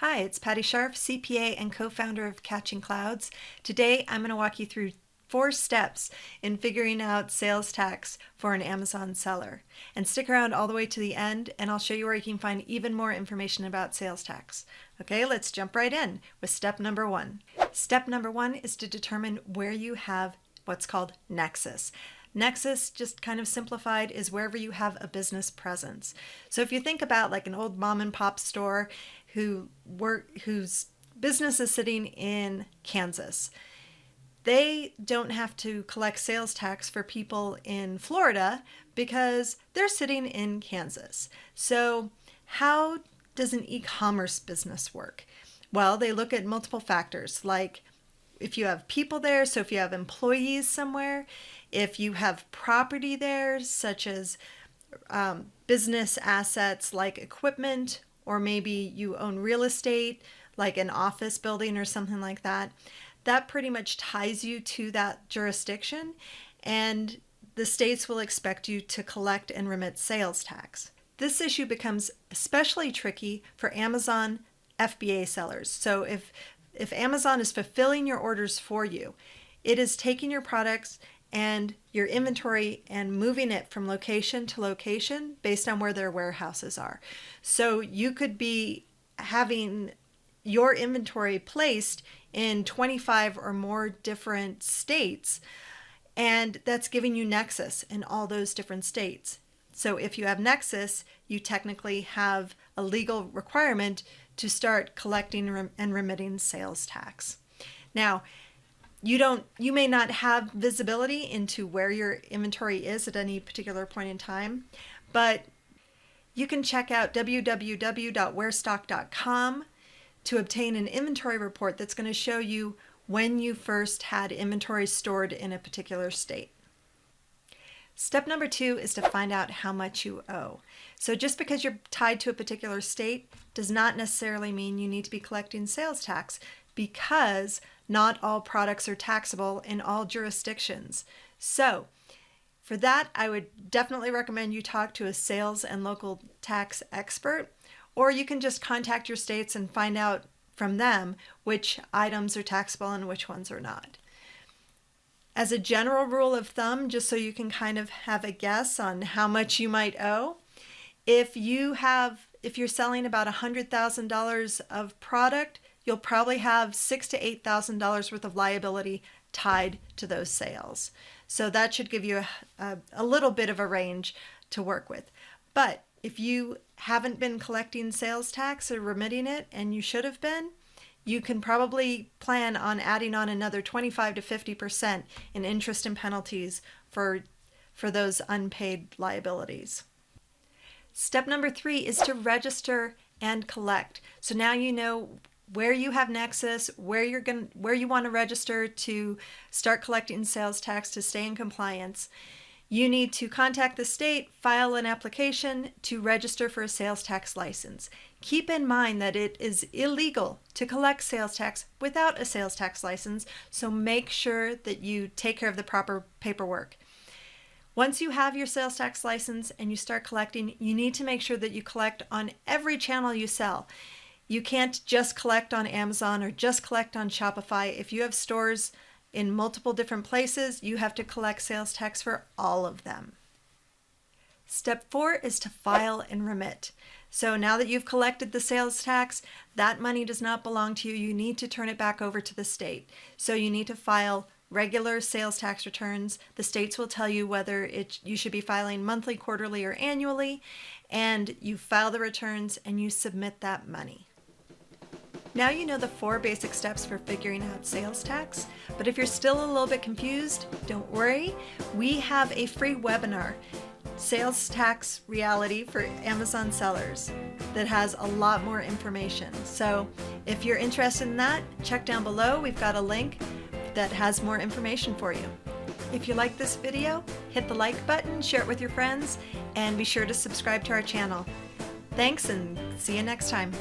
Hi, it's Patti Scharf, CPA and co-founder of Catching Clouds. Today I'm going to walk you through 4 steps in figuring out sales tax for an Amazon seller. And stick around all the way to the end and I'll show you where you can find even more information about sales tax. Okay, let's jump right in with step number 1. Step number 1 is to determine where you have what's called Nexus. Nexus, just kind of simplified, is wherever you have a business presence. So if you think about like an old mom and pop store whose business is sitting in Kansas, they don't have to collect sales tax for people in Florida because they're sitting in Kansas. So how does an e-commerce business work? Well, they look at multiple factors, like if you have people there, so if you have employees somewhere, if you have property there, such as business assets like equipment, or maybe you own real estate, like an office building or something like that, that pretty much ties you to that jurisdiction, and the states will expect you to collect and remit sales tax. This issue becomes especially tricky for Amazon FBA sellers. So if Amazon is fulfilling your orders for you, it is taking your products and your inventory and moving it from location to location based on where their warehouses are. So you could be having your inventory placed in 25 or more different states, and that's giving you Nexus in all those different states. So if you have Nexus, you technically have a legal requirement to start collecting and remitting sales tax. Now, you may not have visibility into where your inventory is at any particular point in time, but you can check out www.wherestock.com to obtain an inventory report that's going to show you when you first had inventory stored in a particular state. Step number 2 is to find out how much you owe. So just because you're tied to a particular state does not necessarily mean you need to be collecting sales tax, because not all products are taxable in all jurisdictions. So for that, I would definitely recommend you talk to a sales and local tax expert, or you can just contact your states and find out from them which items are taxable and which ones are not. As a general rule of thumb, just so you can kind of have a guess on how much you might owe, if you're selling about $100,000 of product, you'll probably have $6,000 to $8,000 worth of liability tied to those sales. So that should give you a little bit of a range to work with. But if you haven't been collecting sales tax or remitting it, and you should have been, you can probably plan on adding on another 25 to 50% in interest and penalties for those unpaid liabilities. Step number 3 is to register and collect. So now you know where you have Nexus, where you want to register to start collecting sales tax to stay in compliance. You need to contact the state, file an application to register for a sales tax license. Keep in mind that it is illegal to collect sales tax without a sales tax license, so make sure that you take care of the proper paperwork. Once you have your sales tax license and you start collecting, you need to make sure that you collect on every channel you sell. You can't just collect on Amazon or just collect on Shopify. If you have stores in multiple different places, you have to collect sales tax for all of them. Step 4 is to file and remit. So now that you've collected the sales tax, that money does not belong to you. You need to turn it back over to the state. So you need to file regular sales tax returns. The states will tell you whether you should be filing monthly, quarterly, or annually, and you file the returns and you submit that money. Now you know the 4 basic steps for figuring out sales tax, but if you're still a little bit confused, don't worry. We have a free webinar, Sales Tax Reality for Amazon Sellers, that has a lot more information. So if you're interested in that, check down below. We've got a link that has more information for you. If you like this video, hit the like button, share it with your friends, and be sure to subscribe to our channel. Thanks, and see you next time.